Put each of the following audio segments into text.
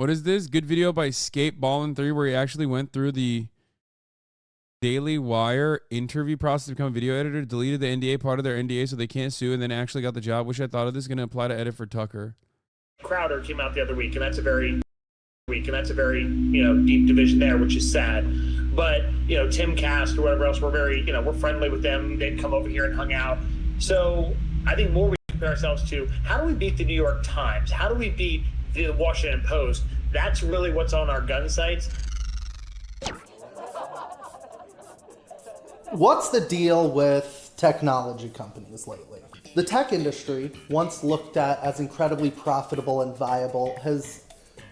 What is this? Good video by Skate Ballin' 3 where he actually went through the Daily Wire interview process to become a video editor, deleted the NDA part of their NDA so they can't sue, and then actually got the job. Wish I thought of this. Going to apply to edit for Tucker. Crowder came out the other week, and that's a very deep division there, which is sad. But Tim Cast or whatever else, we're very we're friendly with them. They'd come over here and hung out. So I think more we compare ourselves to how do we beat the New York Times? How do we beat the Washington Post? That's really what's on our gun sights. What's the deal with technology companies lately? The tech industry, once looked at as incredibly profitable and viable, has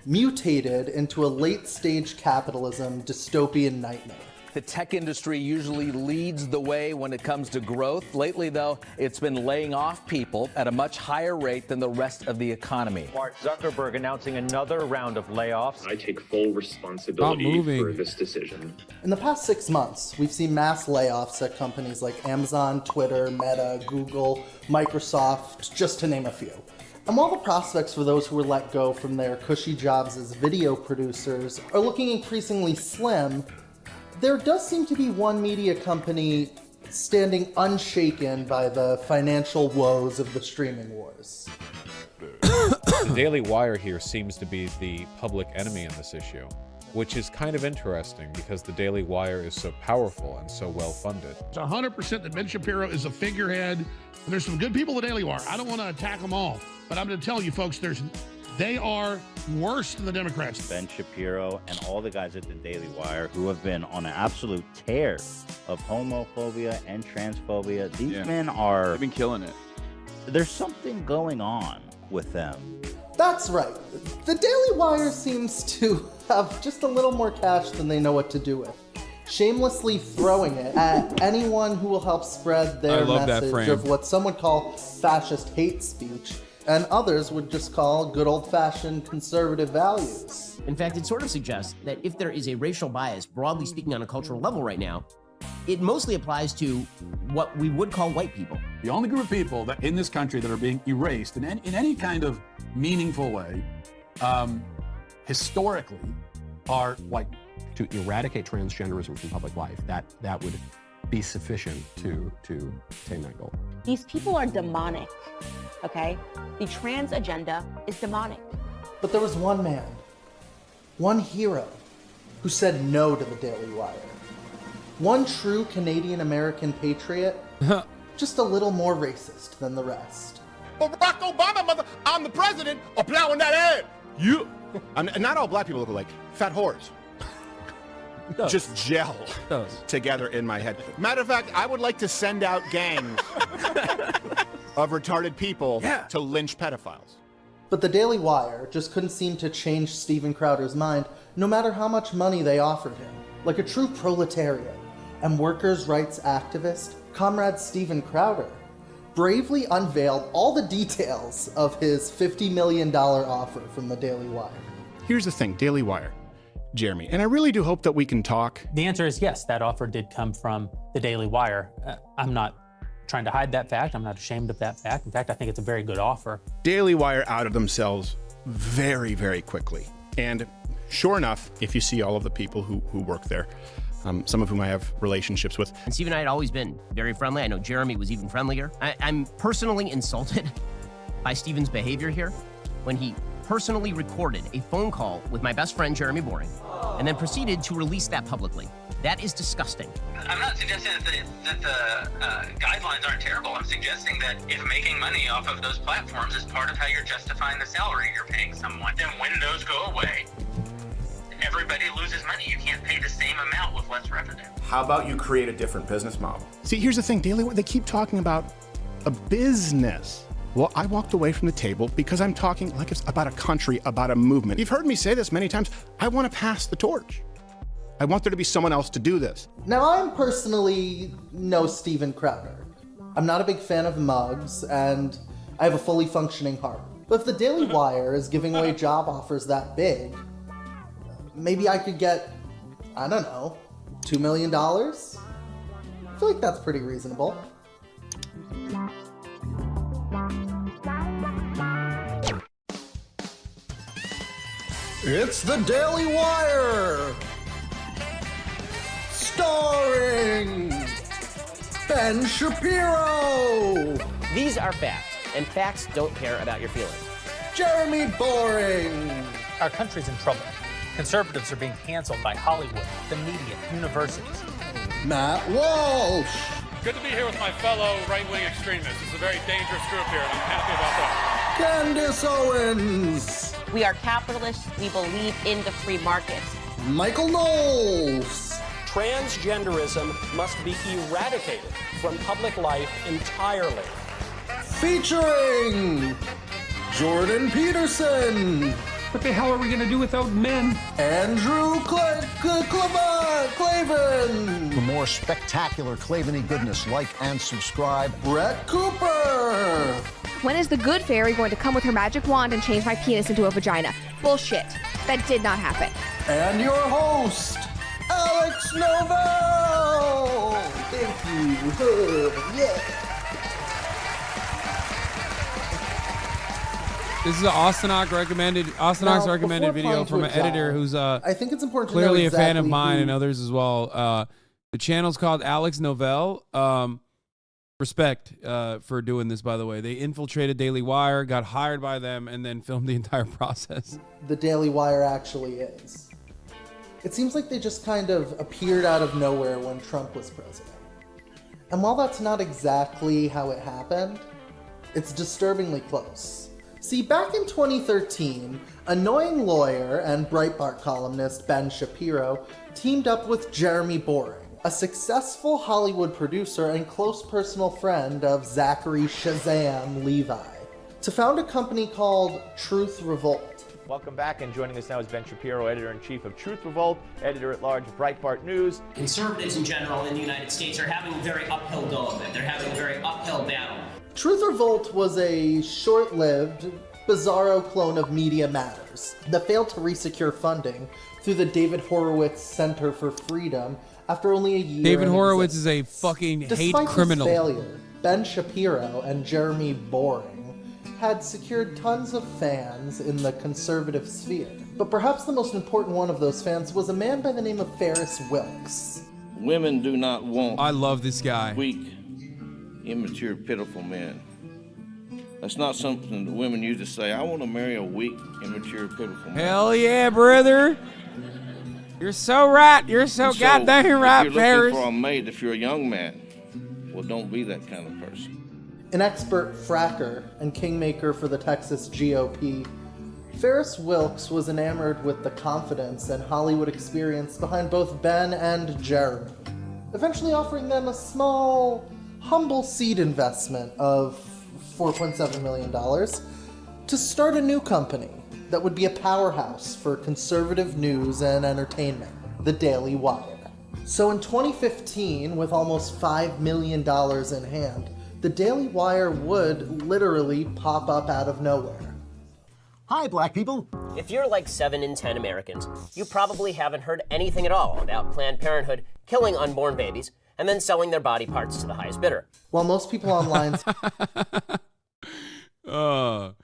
mutated into a late-stage capitalism dystopian nightmare. The tech industry usually leads the way when it comes to growth. Lately, though, it's been laying off people at a much higher rate than the rest of the economy. Mark Zuckerberg announcing another round of layoffs. I take full responsibility for this decision. In the past 6 months, we've seen mass layoffs at companies like Amazon, Twitter, Meta, Google, Microsoft, just to name a few. And while the prospects for those who were let go from their cushy jobs as video producers are looking increasingly slim, there does seem to be one media company standing unshaken by the financial woes of the streaming wars. The Daily Wire here seems to be the public enemy in this issue, which is kind of interesting because the Daily Wire is so powerful and so well funded. It's 100% that Ben Shapiro is a figurehead. And there's some good people at the Daily Wire. I don't want to attack them all, but I'm going to tell you folks, they are worse than the Democrats. Ben Shapiro and all the guys at the Daily Wire who have been on an absolute tear of homophobia and transphobia. These men they've been killing it. There's something going on with them. That's right. The Daily Wire seems to have just a little more cash than they know what to do with, shamelessly throwing it at anyone who will help spread their message of what some would call fascist hate speech, and others would just call good old-fashioned conservative values. In fact, it sort of suggests that if there is a racial bias, broadly speaking on a cultural level right now, it mostly applies to what we would call white people. The only group of people that in this country that are being erased in any kind of meaningful way, historically, are white. To eradicate transgenderism from public life, that would be sufficient to attain that goal. These people are demonic, okay? The trans agenda is demonic. But there was one man, one hero, who said no to the Daily Wire. One true Canadian-American patriot, just a little more racist than the rest. Barack Obama, mother, I'm the president, or plowing that ad. You. Not all black people look like fat whores. Just gel together in my head. Matter of fact, I would like to send out gangs of retarded people to lynch pedophiles. But the Daily Wire just couldn't seem to change Steven Crowder's mind, no matter how much money they offered him. Like a true proletariat and workers' rights activist, Comrade Steven Crowder bravely unveiled all the details of his $50 million offer from the Daily Wire. Here's the thing, Daily Wire. Jeremy, and I really do hope that we can talk. The answer is yes, that offer did come from the Daily Wire. I'm not trying to hide that fact. I'm not ashamed of that fact. In fact, I think it's a very good offer. Daily Wire outed themselves very, very quickly. And sure enough, if you see all of the people who work there, some of whom I have relationships with. And Steve and I had always been very friendly. I know Jeremy was even friendlier. I'm personally insulted by Steven's behavior here when he personally recorded a phone call with my best friend, Jeremy Boring, and then proceeded to release that publicly. That is disgusting. I'm not suggesting that the guidelines aren't terrible. I'm suggesting that if making money off of those platforms is part of how you're justifying the salary you're paying someone, then when those go away, everybody loses money. You can't pay the same amount with less revenue. How about you create a different business model? See, here's the thing, Daily Wire, they keep talking about a business. Well, I walked away from the table because I'm talking like it's about a country, about a movement. You've heard me say this many times. I want to pass the torch. I want there to be someone else to do this. Now, I'm personally no Steven Crowder. I'm not a big fan of mugs, and I have a fully functioning heart. But if the Daily Wire is giving away job offers that big, maybe I could get, I don't know, $2 million? I feel like that's pretty reasonable. It's the Daily Wire! Starring Ben Shapiro! These are facts, and facts don't care about your feelings. Jeremy Boring! Our country's in trouble. Conservatives are being canceled by Hollywood, the media, universities. Matt Walsh! Good to be here with my fellow right-wing extremists. It's a very dangerous group here, and I'm happy about that. Candace Owens! We are capitalists. We believe in the free market. Michael Knowles! Transgenderism must be eradicated from public life entirely. Featuring Jordan Peterson! What the hell are we going to do without men? Andrew Clavin! For more spectacular Clavin-y goodness, like and subscribe. Brett Cooper! When is the good fairy going to come with her magic wand and change my penis into a vagina? Bullshit. That did not happen. And your host, Alex Novell! Thank you. Yeah. This is an Austenok recommended video from an editor who's I think it's important clearly to know a fan of exactly mine who- and others as well. The channel's called Alex Novell. Respect for doing this, by the way. They infiltrated Daily Wire, got hired by them, and then filmed the entire process. The Daily Wire actually is. It seems like they just kind of appeared out of nowhere when Trump was president. And while that's not exactly how it happened, it's disturbingly close. See, back in 2013, annoying lawyer and Breitbart columnist Ben Shapiro teamed up with Jeremy Boring, a successful Hollywood producer and close personal friend of Zachary Shazam Levi, to found a company called Truth Revolt. Welcome back, and joining us now is Ben Shapiro, editor-in-chief of Truth Revolt, editor-at-large of Breitbart News. Conservatives in general in the United States are having a very uphill go of it. They're having a very uphill battle. Truth Revolt was a short-lived, bizarro clone of Media Matters that failed to resecure funding through the David Horowitz Center for Freedom after only a year. David in Horowitz existence. is a fucking hate Despite criminal. This failure, Ben Shapiro and Jeremy Boring had secured tons of fans in the conservative sphere. But perhaps the most important one of those fans was a man by the name of Ferris Wilks. Women do not want. I love this guy. Weak, immature, pitiful men. That's not something that women used to say. I want to marry a weak, immature, pitiful man. Hell yeah, brother. You're so right. You're so goddamn right, if you're Ferris. looking for a mate, if you're a young man, well, don't be that kind of person. An expert fracker and kingmaker for the Texas GOP, Ferris Wilks was enamored with the confidence and Hollywood experience behind both Ben and Jeremy, eventually offering them a small, humble seed investment of $4.7 million to start a new company that would be a powerhouse for conservative news and entertainment, the Daily Wire. So in 2015, with almost $5 million in hand, the Daily Wire would literally pop up out of nowhere. Hi, black people. If you're like 7 in 10 Americans, you probably haven't heard anything at all about Planned Parenthood killing unborn babies and then selling their body parts to the highest bidder. While most people online... Oh,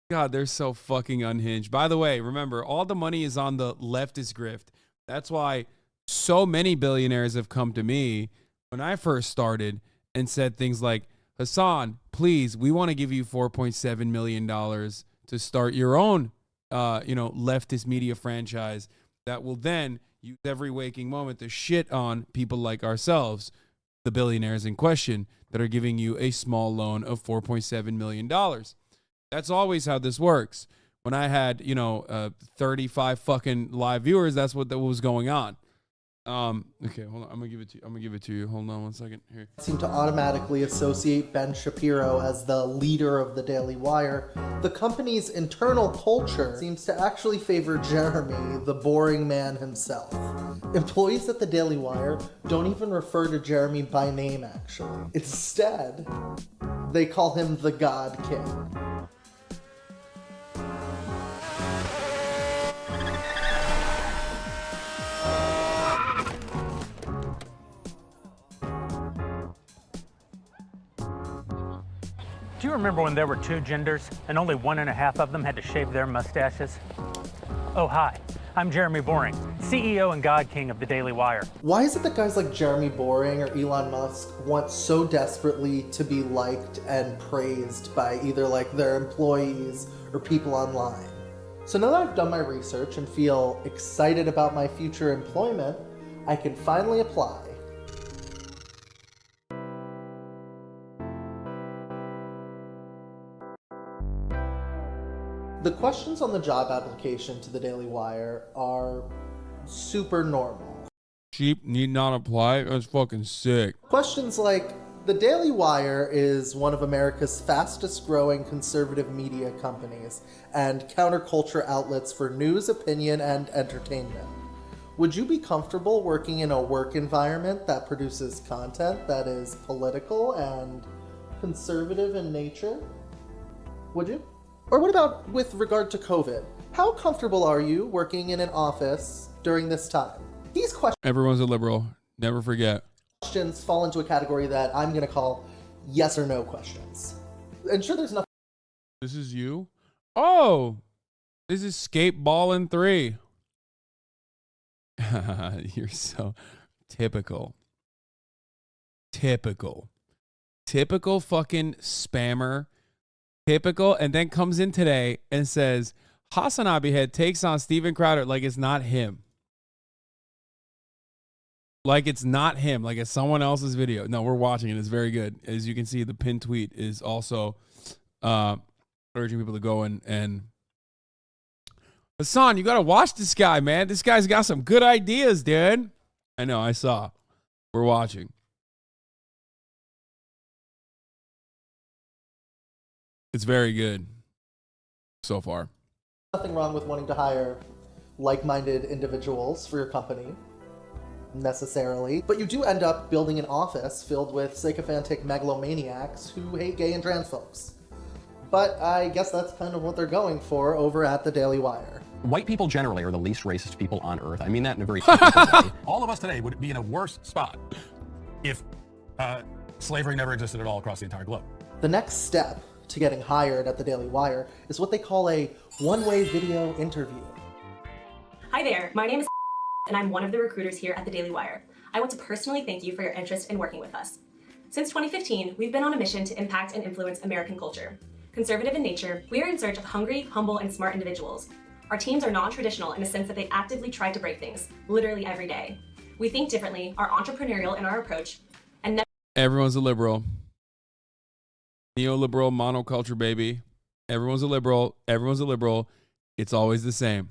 God, they're so fucking unhinged. By the way, remember, all the money is on the leftist grift. That's why so many billionaires have come to me when I first started and said things like, Hasan, please, we want to give you $4.7 million to start your own, leftist media franchise that will then use every waking moment to shit on people like ourselves, the billionaires in question, that are giving you a small loan of $4.7 million. That's always how this works. When I had, 35 fucking live viewers, that's what was going on. Okay, hold on. I'm gonna give it to you. Hold on one second here. Seem to automatically associate Ben Shapiro as the leader of the Daily Wire. The company's internal culture seems to actually favor Jeremy, the boring man himself. Employees at the Daily Wire don't even refer to Jeremy by name, actually. Instead, they call him the God King. Do you remember when there were 2 genders and only 1.5 of them had to shave their mustaches? Oh, hi. I'm Jeremy Boring, CEO and God King of the Daily Wire. Why is it that guys like Jeremy Boring or Elon Musk want so desperately to be liked and praised by either like their employees or people online? So now that I've done my research and feel excited about my future employment, I can finally apply. The questions on the job application to the Daily Wire are super normal. Sheep need not apply. That's fucking sick. Questions like, the Daily Wire is one of America's fastest growing conservative media companies and counterculture outlets for news, opinion, and entertainment. Would you be comfortable working in a work environment that produces content that is political and conservative in nature? Would you? Or what about with regard to COVID? How comfortable are you working in an office during this time? These Everyone's a liberal. Never forget. questions fall into a category that I'm going to call yes or no questions. And sure, there's nothing. This is you? Oh, this is Skateballin' 3. You're so typical. Typical fucking spammer. Typical, and then comes in today and says Hasanabi head takes on Steven Crowder like it's not him. Like it's not him. Like it's someone else's video. No, we're watching it. It's very good. As you can see, the pinned tweet is also urging people to go and Hasan, you gotta watch this guy, man. This guy's got some good ideas, dude. I know, I saw. We're watching. It's very good so far. Nothing wrong with wanting to hire like-minded individuals for your company, necessarily. But you do end up building an office filled with sycophantic megalomaniacs who hate gay and trans folks. But I guess that's kind of what they're going for over at the Daily Wire. White people generally are the least racist people on earth. I mean that in a very technical way. All of us today would be in a worse spot if slavery never existed at all across the entire globe. The next step to getting hired at the Daily Wire is what they call a one-way video interview. Hi there, my name is and I'm one of the recruiters here at the Daily Wire. I want to personally thank you for your interest in working with us. Since 2015, we've been on a mission to impact and influence American culture. Conservative in nature, we are in search of hungry, humble, and smart individuals. Our teams are non-traditional in the sense that they actively try to break things, literally every day. We think differently, are entrepreneurial in our approach, and Everyone's a liberal. Neoliberal monoculture, baby. Everyone's a liberal. Everyone's a liberal. It's always the same.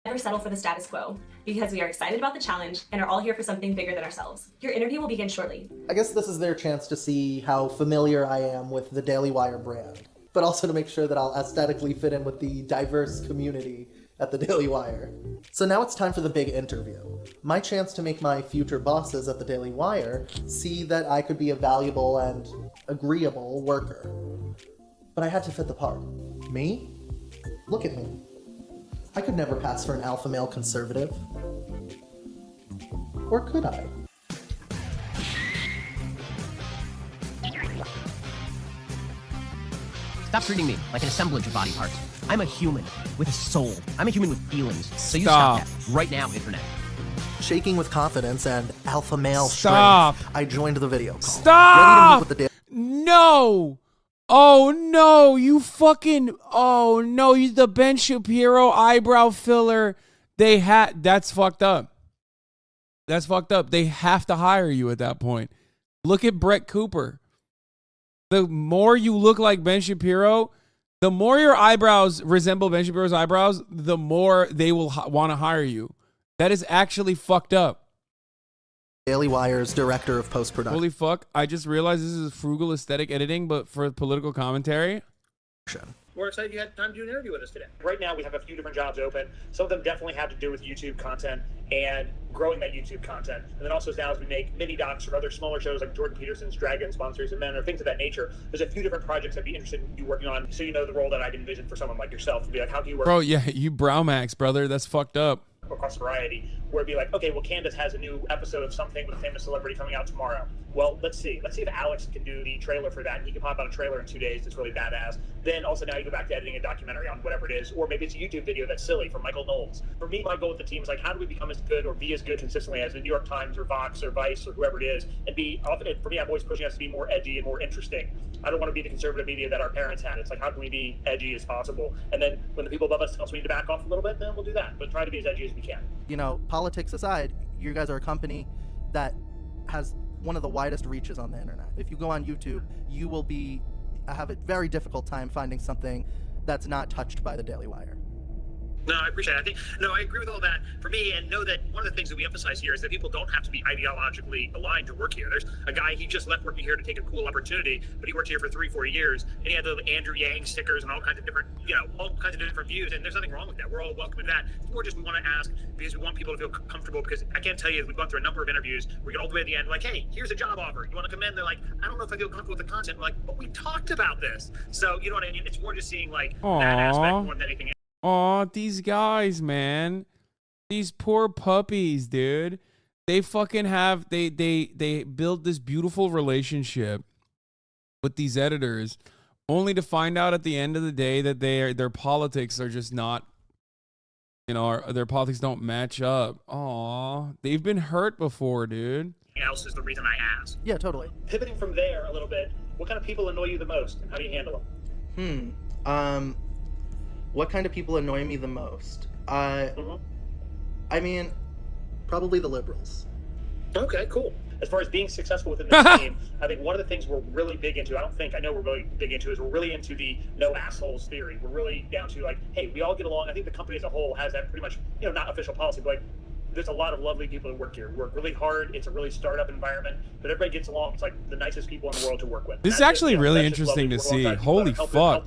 never settle for the status quo, because we are excited about the challenge and are all here for something bigger than ourselves. Your interview will begin shortly. I guess this is their chance to see how familiar I am with the Daily Wire brand, but also to make sure that I'll aesthetically fit in with the diverse community at the Daily Wire. So now it's time for the big interview. My chance to make my future bosses at the Daily Wire see that I could be a valuable and agreeable worker. But I had to fit the part. Me? Look at me. I could never pass for an alpha male conservative. Or could I? Stop treating me like an assemblage of body parts. I'm a human with a soul. I'm a human with feelings. So you stop that right now, internet. Shaking with confidence and alpha male Stop. strength, I joined the video call. Stop! Ready to meet with the No! Oh no, you fucking, oh no, you the Ben Shapiro eyebrow filler. That's fucked up. That's fucked up. They have to hire you at that point. Look at Brett Cooper. The more you look like Ben Shapiro, the more your eyebrows resemble Ben Shapiro's eyebrows, the more they will want to hire you. That is actually fucked up. Daily Wire's director of post-production. Holy fuck, I just realized this is frugal aesthetic editing, but for political commentary. We're excited you had time to do an interview with us today. Right now, we have a few different jobs open. Some of them definitely have to do with YouTube content and growing that YouTube content. And then also now as we make mini docs or other smaller shows like Jordan Peterson's Dragon Sponsors and Men or things of that nature, there's a few different projects I'd be interested in you working on. So you know the role that I'd envision for someone like yourself to be like, how do you work? Bro, yeah, you brow max, brother. That's fucked up. Across variety. where it'd be like, okay, well, Candace has a new episode of something with a famous celebrity coming out tomorrow. Well, let's see if Alex can do the trailer for that, and he can pop out a trailer in 2 days that's really badass. Then also now you go back to editing a documentary on whatever it is, or maybe it's a YouTube video that's silly from Michael Knowles. For me, my goal with the team is like, how do we become as good or be as good consistently as the New York Times or Vox or Vice or whoever it is, and be, for me, I'm always pushing us to be more edgy and more interesting. I don't want to be the conservative media that our parents had. It's like, how can we be edgy as possible? And then when the people above us tell us we need to back off a little bit, then we'll do that. But try to be as edgy as we can. You know, politics aside, you guys are a company that has one of the widest reaches on the internet. If you go on YouTube, you will have a very difficult time finding something that's not touched by the Daily Wire. No, I appreciate it. I agree with all that. For me, and know that one of the things that we emphasize here is that people don't have to be ideologically aligned to work here. There's a guy, he just left working here to take a cool opportunity, but he worked here for 3-4 years, and he had the Andrew Yang stickers and all kinds of different, views, and there's nothing wrong with that. We're all welcome to that. It's more just we want to ask because we want people to feel comfortable, because I can't tell you, we've gone through a number of interviews, we get all the way to the end, like, hey, here's a job offer. You want to come in? They're like, I don't know if I feel comfortable with the content. We're like, but we talked about this. So, you know what I mean? It's more just seeing, like, that aspect more than anything else. Aw, these guys, man. These poor puppies, dude. They fucking have they build this beautiful relationship with these editors, only to find out at the end of the day that their politics are just not, their politics don't match up. Aw, they've been hurt before, dude. Else is the reason I asked. Yeah, totally. Pivoting from there a little bit, what kind of people annoy you the most, and how do you handle them? What kind of people annoy me the most? I mean, probably the liberals. Okay, cool. As far as being successful within this team, I think one of the things we're really big into, I know we're really big into, is we're really into the no assholes theory. We're really down to like, hey, we all get along. I think the company as a whole has that pretty much, not official policy, but like, there's a lot of lovely people who work here. We work really hard. It's a really startup environment, but everybody gets along. It's like the nicest people in the world to work with. This is actually really interesting to see. Holy fuck.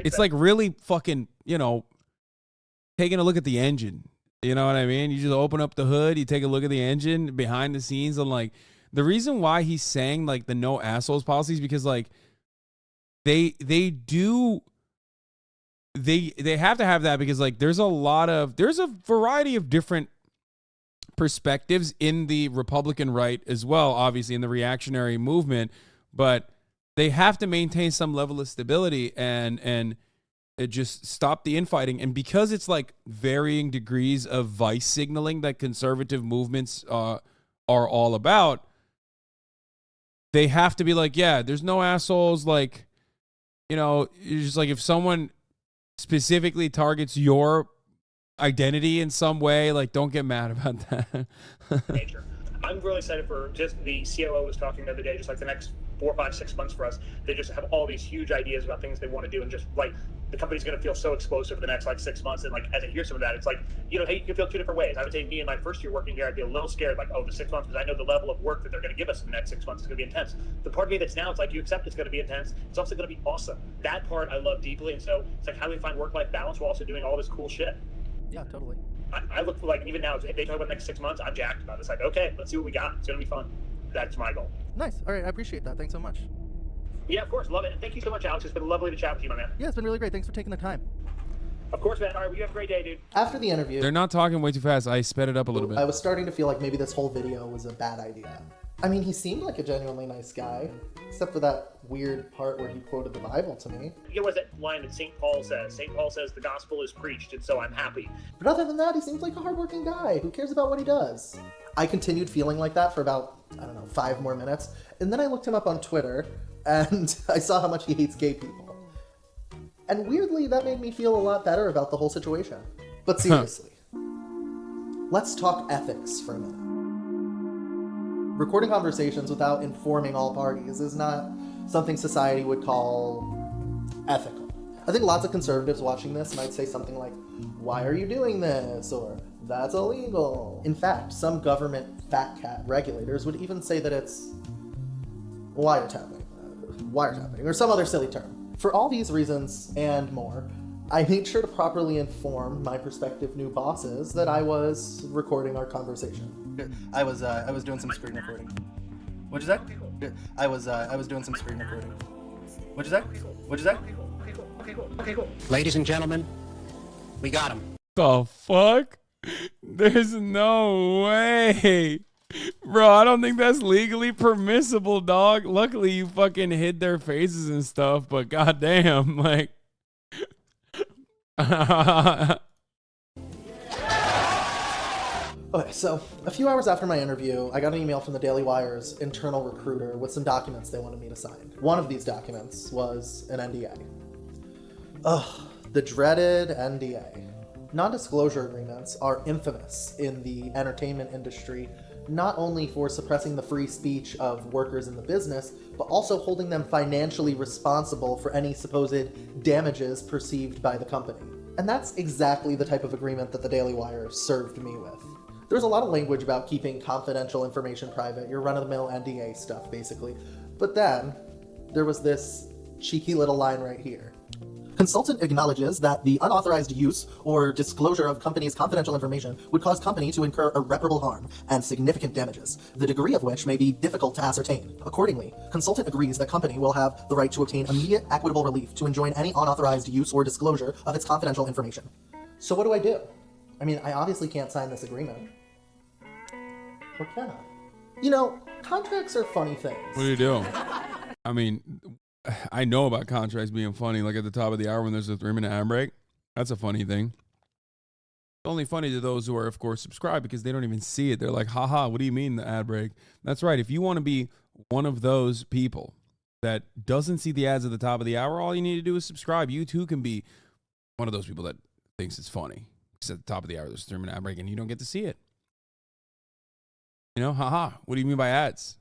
It's like really fucking, taking a look at the engine. You know what I mean? You just open up the hood, you take a look at the engine behind the scenes, and like the reason why he's saying like the no assholes policy is because like they have to have that, because like there's a variety of different perspectives in the Republican right as well, obviously in the reactionary movement, but they have to maintain some level of stability and it just stop the infighting. And because it's like varying degrees of vice signaling that conservative movements are all about, they have to be like, yeah, there's no assholes. Like, it's just like if someone specifically targets your identity in some way, like, don't get mad about that. I'm really excited for just the COO was talking the other day, just like the next 4, 5, 6 months for us. They just have all these huge ideas about things they want to do, and just like the company's going to feel so explosive for the next like 6 months. And like as I hear some of that, it's like, hey, you can feel two different ways. I would say me in my first year working here, I'd be a little scared, like, oh, the 6 months, because I know the level of work that they're going to give us in the next 6 months is going to be intense. The part of me that's now, it's like you accept it's going to be intense. It's also going to be awesome. That part I love deeply. And so it's like, how do we find work-life balance while also doing all this cool shit? Yeah, totally. I look for, like, even now, if they talk about the next 6 months, I'm jacked about it. It's like, okay, let's see what we got. It's going to be fun. That's my goal. Nice. All right, I appreciate that. Thanks so much. Yeah, of course. Love it. And thank you so much, Alex. It's been lovely to chat with you, my man. Yeah, it's been really great. Thanks for taking the time. Of course, man. All right, well, you have a great day, dude. After the interview, They're not talking way too fast. I sped it up a little bit. I was starting to feel like maybe this whole video was a bad idea. I mean, he seemed like a genuinely nice guy, except for that weird part where he quoted the Bible to me. What was that line that St. Paul says? St. Paul says the gospel is preached, and so I'm happy. But other than that, he seems like a hardworking guy who cares about what he does. I continued feeling like that for about, 5 more minutes, and then I looked him up on Twitter, and I saw how much he hates gay people. And weirdly, that made me feel a lot better about the whole situation. But seriously, let's talk ethics for a minute. Recording conversations without informing all parties is not something society would call ethical. I think lots of conservatives watching this might say something like, why are you doing this? Or, that's illegal. In fact, some government fat cat regulators would even say that it's wiretapping, or some other silly term. For all these reasons and more, I made sure to properly inform my prospective new bosses that I was recording our conversation. I was doing some screen recording. What'd you say? I was doing some screen recording. What'd you say? What'd you say? Ladies and gentlemen, we got him. The fuck? There's no way. Bro, I don't think that's legally permissible, dog. Luckily, you fucking hid their faces and stuff, but goddamn, like. Okay, so a few hours after my interview, I got an email from the Daily Wire's internal recruiter with some documents they wanted me to sign. One of these documents was an NDA. Ugh, the dreaded NDA. Non-disclosure agreements are infamous in the entertainment industry, not only for suppressing the free speech of workers in the business, but also holding them financially responsible for any supposed damages perceived by the company. And that's exactly the type of agreement that the Daily Wire served me with. There was a lot of language about keeping confidential information private, your run-of-the-mill NDA stuff, basically. But then, there was this cheeky little line right here. Consultant acknowledges that the unauthorized use or disclosure of company's confidential information would cause company to incur irreparable harm and significant damages, the degree of which may be difficult to ascertain. Accordingly, consultant agrees that company will have the right to obtain immediate equitable relief to enjoin any unauthorized use or disclosure of its confidential information. So what do I do? I mean, I obviously can't sign this agreement. Or can I? You know, contracts are funny things. What do you do? I mean, I know about contracts being funny, like at the top of the hour when there's a 3-minute ad break. That's a funny thing. It's only funny to those who are, of course, subscribed because they don't even see it. They're like, haha, what do you mean the ad break? That's right. If you want to be one of those people that doesn't see the ads at the top of the hour, all you need to do is subscribe. You too can be one of those people that thinks it's funny. Because at the top of the hour, there's a 3-minute ad break and you don't get to see it. You know, haha, what do you mean by ads?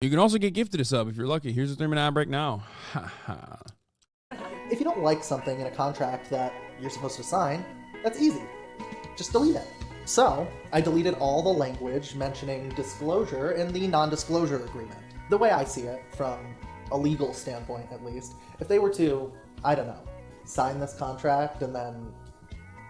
You can also get gifted a sub if you're lucky. Here's a 3-minute ad break now. If you don't like something in a contract that you're supposed to sign, that's easy. Just delete it. So, I deleted all the language mentioning disclosure in the non-disclosure agreement. The way I see it, from a legal standpoint at least, if they were to, I don't know, sign this contract and then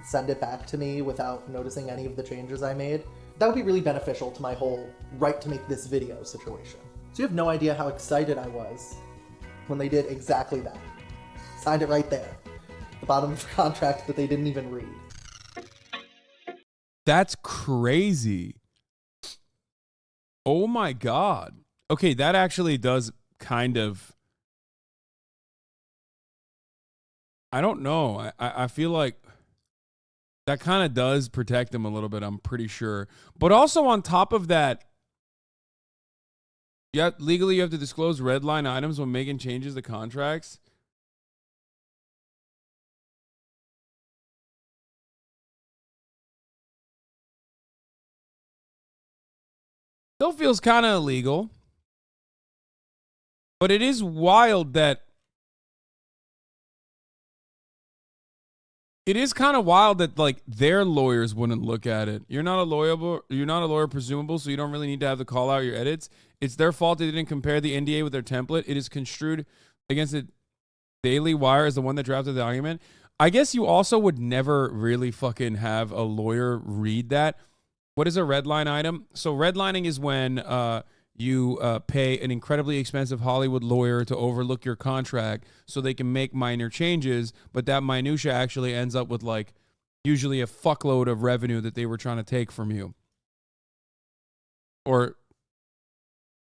send it back to me without noticing any of the changes I made, that would be really beneficial to my whole right to make this video situation. So you have no idea how excited I was when they did exactly that. Signed it right there. The bottom of the contract that they didn't even read. That's crazy. Oh my God. Okay, that actually does kind of... I don't know. I feel like that kind of does protect them a little bit, I'm pretty sure. But also on top of that, yeah, legally you have to disclose red line items when making changes to contracts. Still feels kind of illegal. But it is wild that it is kind of wild that like their lawyers wouldn't look at it. You're not a lawyer presumable, so you don't really need to have to call out your edits. It's their fault they didn't compare the NDA with their template. It is construed against the Daily Wire as the one that drafted the argument. I guess you also would never really fucking have a lawyer read that. What is a red line item? So redlining is when you pay an incredibly expensive Hollywood lawyer to overlook your contract so they can make minor changes, but that minutia actually ends up with like usually a fuckload of revenue that they were trying to take from you. Or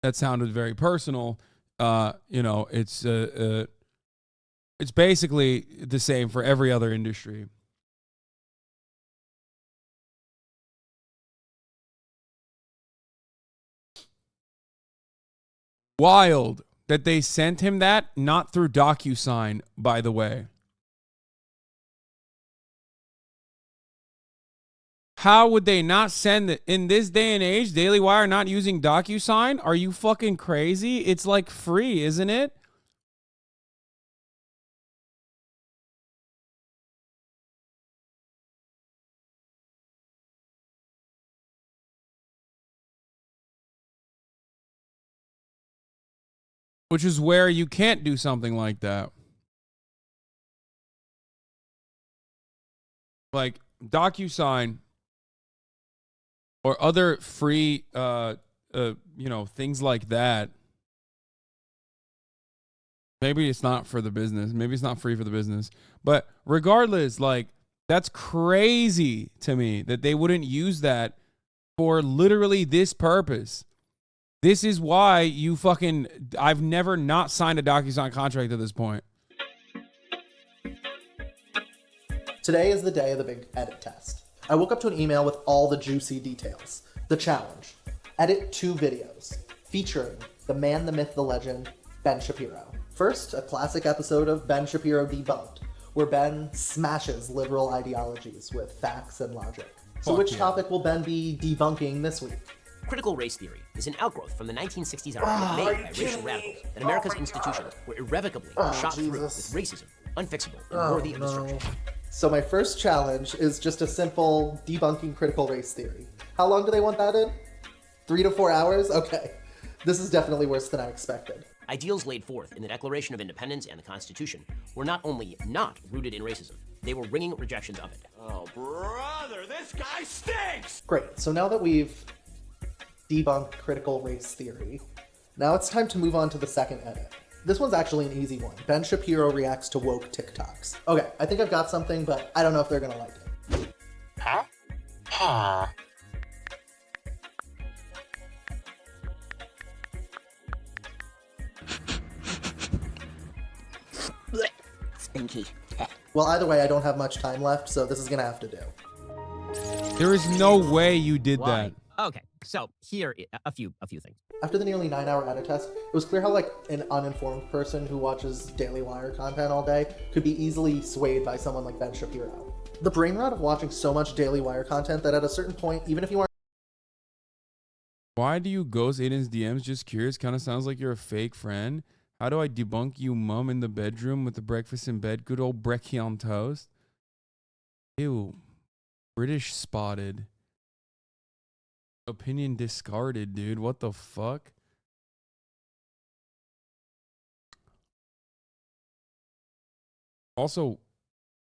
that sounded very personal. You know, it's basically the same for every other industry. Wild that they sent him that, not through DocuSign, by the way. How would they not send it in this day and age? Daily Wire not using DocuSign? Are you fucking crazy? It's like free, isn't it? Which is where you can't do something like that. Like DocuSign or other free, you know, things like that. Maybe it's not for the business. Maybe it's not free for the business. But regardless, like, that's crazy to me that they wouldn't use that for literally this purpose. This is why you fucking... I've never not signed a DocuSign contract at this point. Today is the day of the big edit test. I woke up to an email with all the juicy details. The challenge: edit 2 videos featuring the man, the myth, the legend, Ben Shapiro. First, a classic episode of Ben Shapiro Debunked, where Ben smashes liberal ideologies with facts and logic. So which topic will Ben be debunking this week? Critical race theory is an outgrowth from the 1960s argument made by racial radicals that America's institutions were irrevocably shot through with racism, unfixable, and worthy of destruction. So my first challenge is just a simple debunking critical race theory. How long do they want that in? 3 to 4 hours? Okay. This is definitely worse than I expected. Ideals laid forth in the Declaration of Independence and the Constitution were not only not rooted in racism, they were ringing rejections of it. Oh, brother, this guy stinks! Great, so now that we've debunked critical race theory, now it's time to move on to the second edit. This one's actually an easy one. Ben Shapiro reacts to woke TikToks. Okay, I think I've got something, but I don't know if they're gonna like it. Huh? Huh. Stinky. Well, either way, I don't have much time left, so this is gonna have to do. There is no way you did that. Okay, so here a few things. After the nearly 9-hour edit test, it was clear how like an uninformed person who watches Daily Wire content all day could be easily swayed by someone like Ben Shapiro. The brain rot of watching so much Daily Wire content that at a certain point, even if you aren't... Why do you ghost Aiden's DMs? Just curious. Kind of sounds like you're a fake friend. How do I debunk you, mom, in the bedroom with the breakfast in bed? Good old brekkie on toast. Ew. British spotted. Opinion discarded, dude. What the fuck? Also,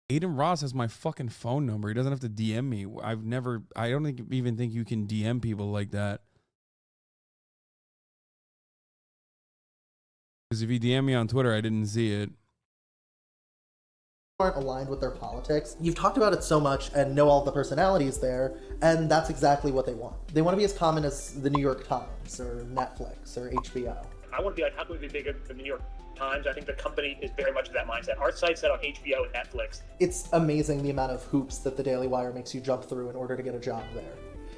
Aiden Ross has my fucking phone number. He doesn't have to DM me. I don't even think you can DM people like that. Because if you DM me on Twitter, I didn't see it. Aren't aligned with their politics. You've talked about it so much and know all the personalities there, and that's exactly what they want. They want to be as common as the New York Times or Netflix or HBO. I want to be like, how can we be bigger than the New York Times? I think the company is very much of that mindset. Our site's set on HBO and Netflix. It's amazing the amount of hoops that the Daily Wire makes you jump through in order to get a job there.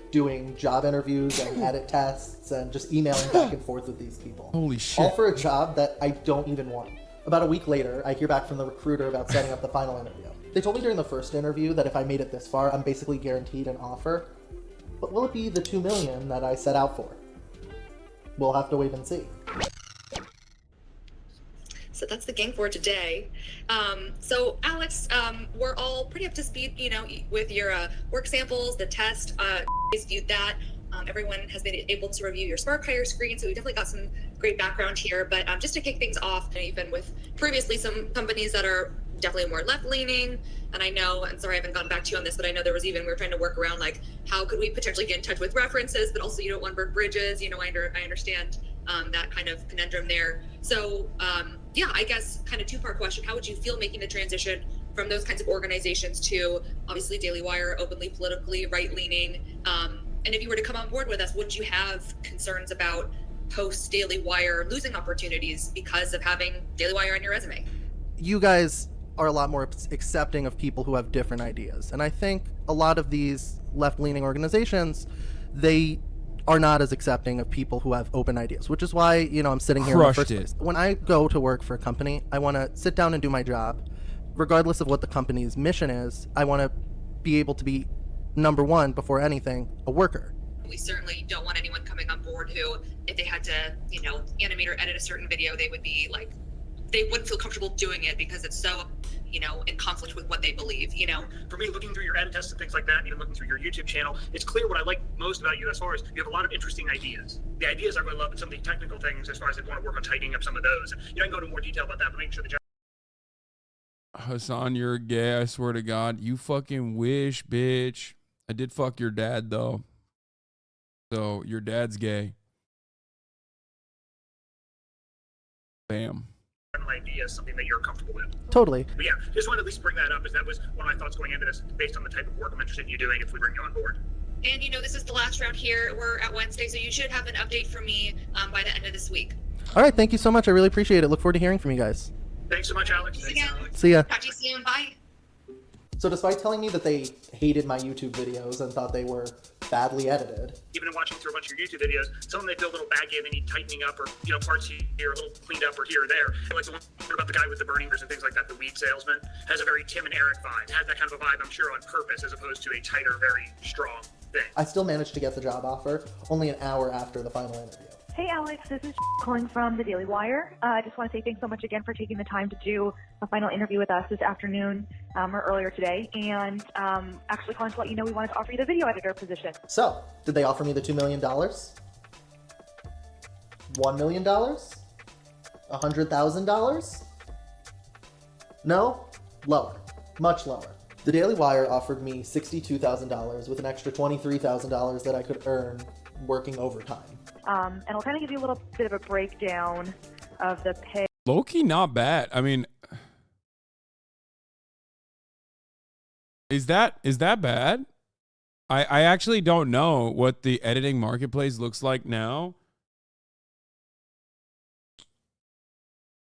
Doing job interviews and edit tests and just emailing back and forth with these people. Holy shit. All for a job that I don't even want. About a week later, I hear back from the recruiter about setting up the final interview. They told me during the first interview that if I made it this far, I'm basically guaranteed an offer. But will it be the $2 million that I set out for? We'll have to wait and see. So that's the gang for today. So Alex, we're all pretty up to speed, you know, with your work samples, the test, viewed that. Everyone has been able to review your Spark Hire screen, so we definitely got some great background here. But just to kick things off, and even with previously some companies that are definitely more left-leaning, and I know, and sorry I haven't gotten back to you on this, but I know there was even, we were trying to work around like, how could we potentially get in touch with references, but also you don't want to burn bridges, you know, I understand that kind of conundrum there. So yeah, I guess kind of two-part question, how would you feel making the transition from those kinds of organizations to obviously Daily Wire, openly politically right-leaning, and if you were to come on board with us, would you have concerns about post Daily Wire losing opportunities because of having Daily Wire on your resume? You guys are a lot more accepting of people who have different ideas. And I think a lot of these left-leaning organizations, they are not as accepting of people who have open ideas, which is why, you know, I'm sitting here in the first place. When I go to work for a company, I want to sit down and do my job. Regardless of what the company's mission is, I want to be able to be number one, before anything, a worker. We certainly don't want anyone coming on board who, if they had to, you know, animate or edit a certain video, they would be like, they wouldn't feel comfortable doing it because it's so, you know, in conflict with what they believe, you know. For me, looking through your edit tests and things like that, and even looking through your YouTube channel, it's clear what I like most about you as far as you have a lot of interesting ideas. The ideas I really love, and some of the technical things as far as I want to work on tightening up some of those. You know, I can go into more detail about that, but make sure the Hasan, you're gay, I swear to God. You fucking wish, bitch. I did fuck your dad, though. So, your dad's gay. Bam. idea, something that you're comfortable with. Totally. But yeah, just wanted to at least bring that up, as that was one of my thoughts going into this, based on the type of work I'm interested in you doing if we bring you on board. And this is the last round here. We're at Wednesday, so you should have an update from me by the end of this week. All right, thank you so much. I really appreciate it. Look forward to hearing from you guys. Thanks so much, Alex. See ya. Talk to you soon. Bye. So despite telling me that they hated my YouTube videos and thought they were badly edited, Even in watching through a bunch of your YouTube videos, some of them they feel a little baggy and they need tightening up, or parts here a little cleaned up or here or there. Like the one about the guy with the burning and things like that, the weed salesman, has a very Tim and Eric vibe. Has that kind of a vibe, I'm sure, on purpose, as opposed to a tighter, very strong thing. I still managed to get the job offer only an hour after the final interview. Hey Alex, this is calling from the Daily Wire. I just want to say thanks so much again for taking the time to do a final interview with us this afternoon or earlier today, and actually calling to let you know we wanted to offer you the video editor position. So, did they offer me the $2 million? $1 million? $100,000? No? Lower. Much lower. The Daily Wire offered me $62,000 with an extra $23,000 that I could earn working overtime. And I'll kind of give you a little bit of a breakdown of the pay. Low-key not bad. I mean, is that bad? I actually don't know what the editing marketplace looks like now.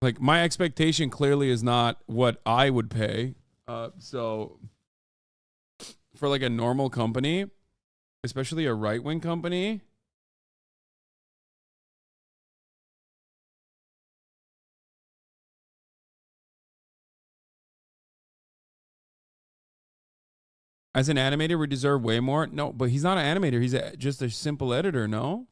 Like, my expectation clearly is not what I would pay. So for like a normal company, especially a right-wing company, as an animator, we deserve way more. No, but he's not an animator. He's just a simple editor, no?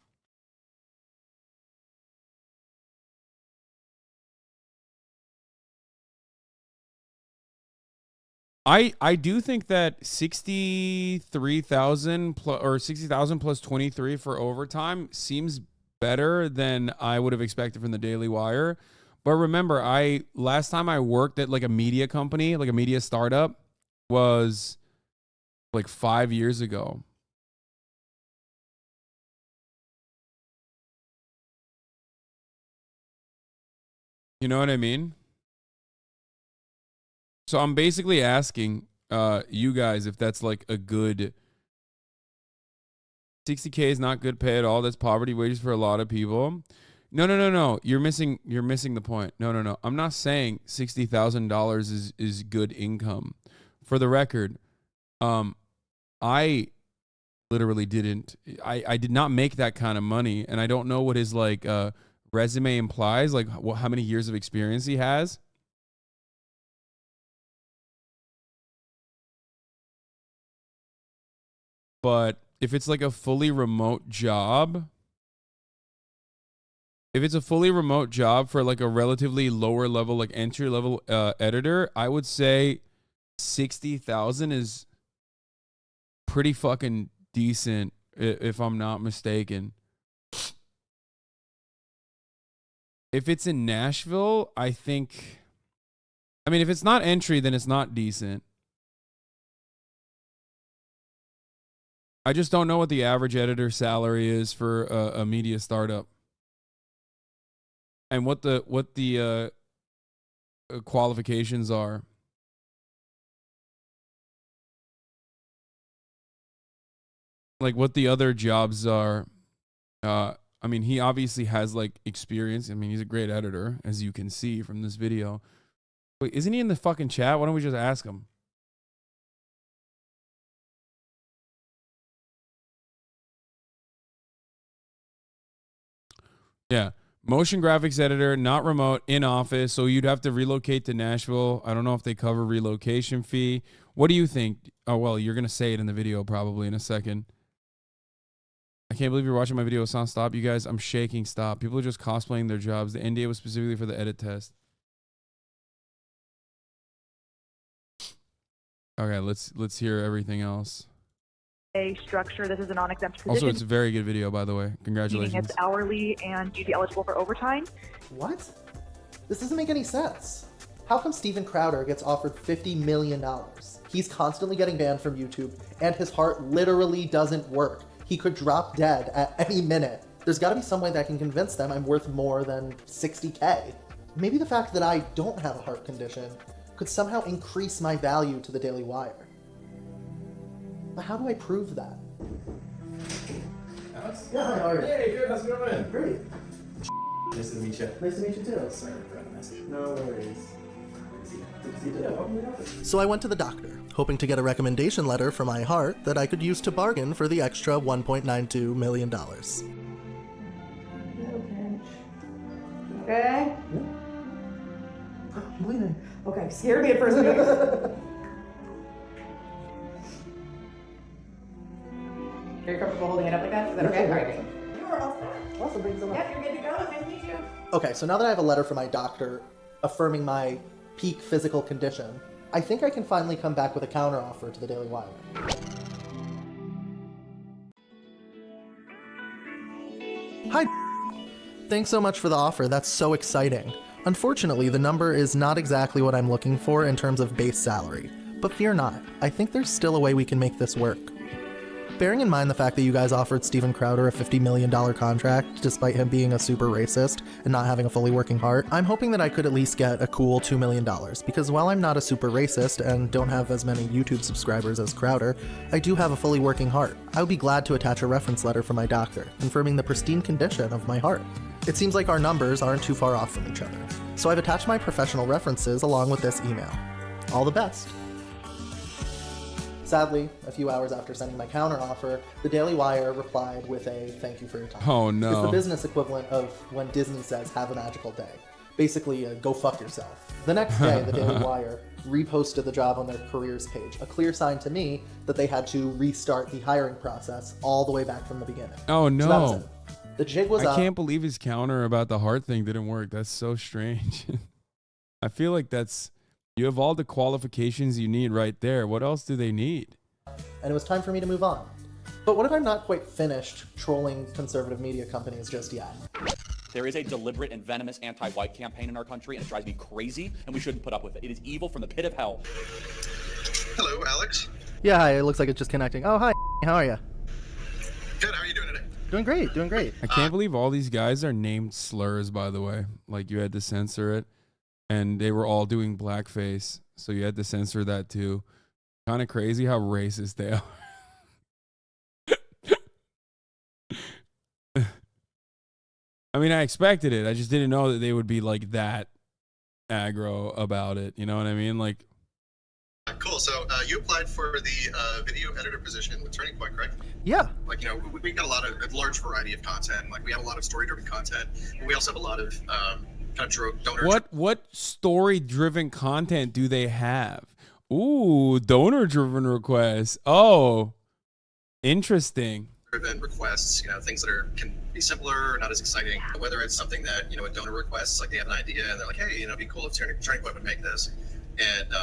I do think that 63,000 or 60,000 plus 23 for overtime seems better than I would have expected from the Daily Wire. But remember, last time I worked at like a media company, like a media startup, was like 5 years ago. You know what I mean? So I'm basically asking you guys if that's like a good 60K is not good pay at all. That's poverty wages for a lot of people. No. You're missing the point. No. I'm not saying $60,000 is good income. For the record, I literally didn't. I did not make that kind of money, and I don't know what his like resume implies, like how many years of experience he has. But if it's like a fully remote job, if it's a fully remote job for like a relatively lower level, like entry level editor, I would say 60,000 is pretty fucking decent, if I'm not mistaken. If it's in Nashville, I mean, if it's not entry, then it's not decent. I just don't know what the average editor salary is for a media startup, and what the qualifications are. Like what the other jobs are. I mean, he obviously has like experience. I mean, he's a great editor, as you can see from this video. Wait, isn't he in the fucking chat? Why don't we just ask him? Yeah. Motion graphics editor, not remote, in office. So you'd have to relocate to Nashville. I don't know if they cover relocation fee. What do you think? Oh, well, you're going to say it in the video probably in a second. I can't believe you're watching my video. Hassan, stop. You guys, I'm shaking. Stop. People are just cosplaying their jobs. The NDA was specifically for the edit test. Okay, let's hear everything else. A structure. This is a non-exempt position. Also, it's a very good video, by the way. Congratulations. Meaning it's hourly and you'd be eligible for overtime. What? This doesn't make any sense. How come Steven Crowder gets offered $50 million? He's constantly getting banned from YouTube, and his heart literally doesn't work. He could drop dead at any minute. There's got to be some way that I can convince them I'm worth more than 60K. Maybe the fact that I don't have a heart condition could somehow increase my value to the Daily Wire. But how do I prove that? Alex? Yeah, hi, how are you? Hey, good, how's it going? Great. Nice to meet you. Nice to meet you too. Sorry for the message. No worries. Good to see you. Yeah, welcome to the office. So I went to the doctor, hoping to get a recommendation letter for my heart that I could use to bargain for the extra $1.92 million. Okay. I'm bleeding. Okay, scared me at first. Are you comfortable holding it up like that? Is that okay? All right. You are all set. Awesome, thanks so much. Yep, you're good to go. Nice to meet you. Okay, so now that I have a letter from my doctor affirming my peak physical condition, I think I can finally come back with a counteroffer to the Daily Wire. Hi. Thanks so much for the offer. That's so exciting. Unfortunately, the number is not exactly what I'm looking for in terms of base salary. But fear not, I think there's still a way we can make this work. Bearing in mind the fact that you guys offered Steven Crowder a $50 million contract despite him being a super racist and not having a fully working heart, I'm hoping that I could at least get a cool $2 million, because while I'm not a super racist and don't have as many YouTube subscribers as Crowder, I do have a fully working heart. I would be glad to attach a reference letter from my doctor, confirming the pristine condition of my heart. It seems like our numbers aren't too far off from each other, so I've attached my professional references along with this email. All the best. Sadly, a few hours after sending my counteroffer, the Daily Wire replied with a "thank you for your time." Oh no. It's the business equivalent of when Disney says "have a magical day." Basically, go fuck yourself. The next day, the Daily Wire reposted the job on their careers page, a clear sign to me that they had to restart the hiring process all the way back from the beginning. Oh So that was no. it. The jig was I up. can't believe his counter about the heart thing didn't work. That's so strange. I feel like you have all the qualifications you need right there. What else do they need? And it was time for me to move on. But what if I'm not quite finished trolling conservative media companies just yet? There is a deliberate and venomous anti-white campaign in our country, and it drives me crazy, and we shouldn't put up with it. It is evil from the pit of hell. Hello, Alex. Yeah, hi, it looks like it's just connecting. Oh, hi, how are you? Good, how are you doing today? Doing great, doing great. I can't believe all these guys are named slurs, by the way. Like, you had to censor it, and they were all doing blackface, so you had to censor that too. Kind of crazy how racist they are. I mean, I expected it. I just didn't know that they would be like that aggro about it. You know what I mean? Like, Cool, so you applied for the video editor position with Turning Point, correct? Yeah. Like, you know, we got a large variety of content. Like, we have a lot of story-driven content, but we also have a lot of kind of donor. what story-driven content do they have? Ooh, donor-driven requests. Oh, interesting. Driven requests, you know, things that can be simpler, not as exciting. Whether it's something that, you know, a donor requests, like they have an idea and they're like, hey, you know, it'd be cool if Turning Point would make this. And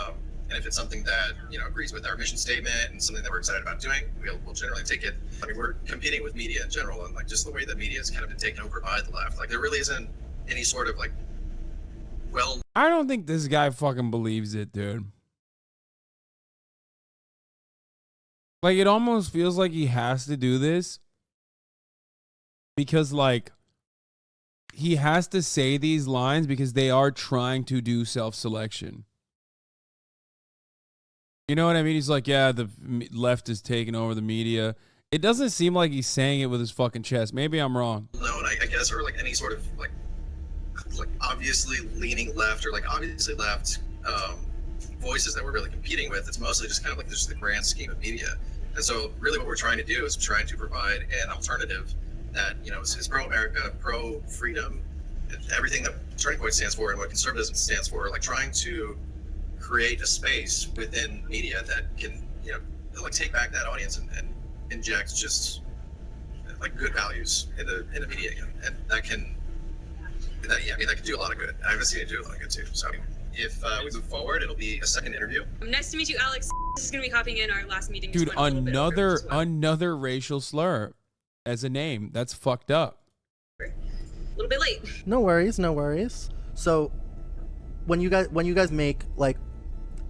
if it's something that, you know, agrees with our mission statement and something that we're excited about doing, we'll generally take it. I mean, we're competing with media in general, and like just the way that media has kind of been taken over by the left. Like, there really isn't any sort of like, I don't think this guy fucking believes it, dude. Like, it almost feels like he has to do this because, like, he has to say these lines because they are trying to do self-selection. You know what I mean? He's like, yeah, the left is taking over the media. It doesn't seem like he's saying it with his fucking chest. Maybe I'm wrong. known, I guess, or like any sort of like obviously leaning left or like obviously left voices that we're really competing with. It's mostly just kind of like just the grand scheme of media. And so really what we're trying to do is trying to provide an alternative that, you know, is pro-America, pro-freedom, everything that Turning Point stands for and what conservatism stands for, like trying to create a space within media that can, you know, like take back that audience and inject just like good values into media again. And that can do a lot of good. I haven't seen it do a lot of good too. So if we move forward, it'll be a second interview. Nice to meet you, Alex. This is going to be hopping in our last meeting. Dude, another racial slur as a name. That's fucked up. A little bit late. No worries, no worries. So when you guys make like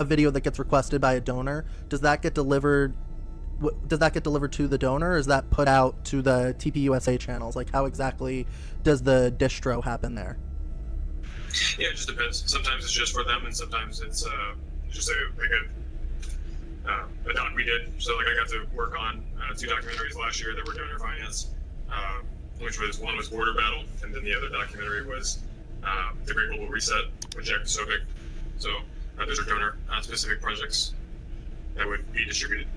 a video that gets requested by a donor, does that get delivered? Does that get delivered to the donor, or is that put out to the TPUSA channels? Like, how exactly does the distro happen there? Yeah, it just depends. Sometimes it's just for them, and sometimes it's just a doc we did. So like I got to work on 2 documentaries last year that were donor finance, which was one was Border Battle, and then the other documentary was the Great Global Reset with Jack Sovic. So those are donor specific projects that would be distributed.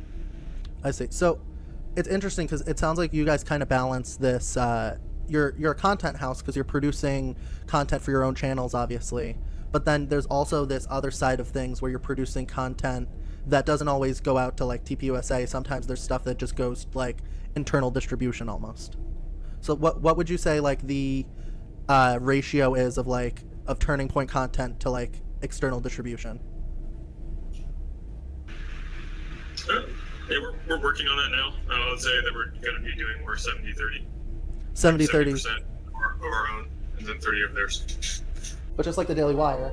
I see. So it's interesting because it sounds like you guys kind of balance this. You're a content house because you're producing content for your own channels, obviously. But then there's also this other side of things where you're producing content that doesn't always go out to like TPUSA. Sometimes there's stuff that just goes like internal distribution almost. So what would you say like the ratio is of Turning Point content to like external distribution? Yeah, we're working on that now. I would say that we're going to be doing more 70-30. 70-30. 70% of our own, and then 30 of theirs. But just like the Daily Wire,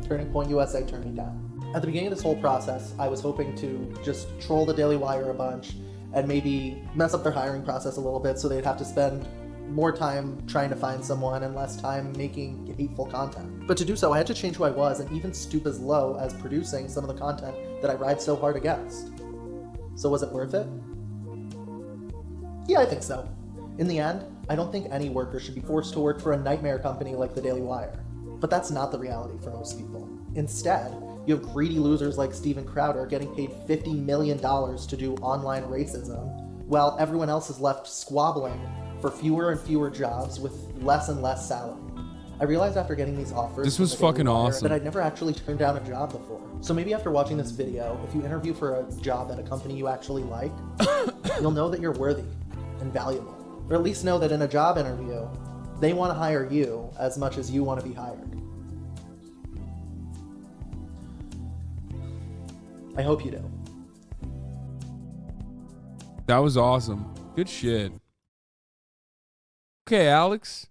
Turning Point USA turned me down. At the beginning of this whole process, I was hoping to just troll the Daily Wire a bunch and maybe mess up their hiring process a little bit so they'd have to spend more time trying to find someone and less time making hateful content. But to do so, I had to change who I was and even stoop as low as producing some of the content that I ride so hard against. So was it worth it? Yeah, I think so. In the end, I don't think any worker should be forced to work for a nightmare company like the Daily Wire. But that's not the reality for most people. Instead, you have greedy losers like Steven Crowder getting paid $50 million to do online racism, while everyone else is left squabbling for fewer and fewer jobs with less and less salary. I realized after getting these offers This was fucking awesome. that I'd never actually turned down a job before. So maybe after watching this video, if you interview for a job at a company you actually like, you'll know that you're worthy and valuable. Or at least know that in a job interview, they want to hire you as much as you want to be hired. I hope you do. That was awesome. Good shit. Okay, Alex.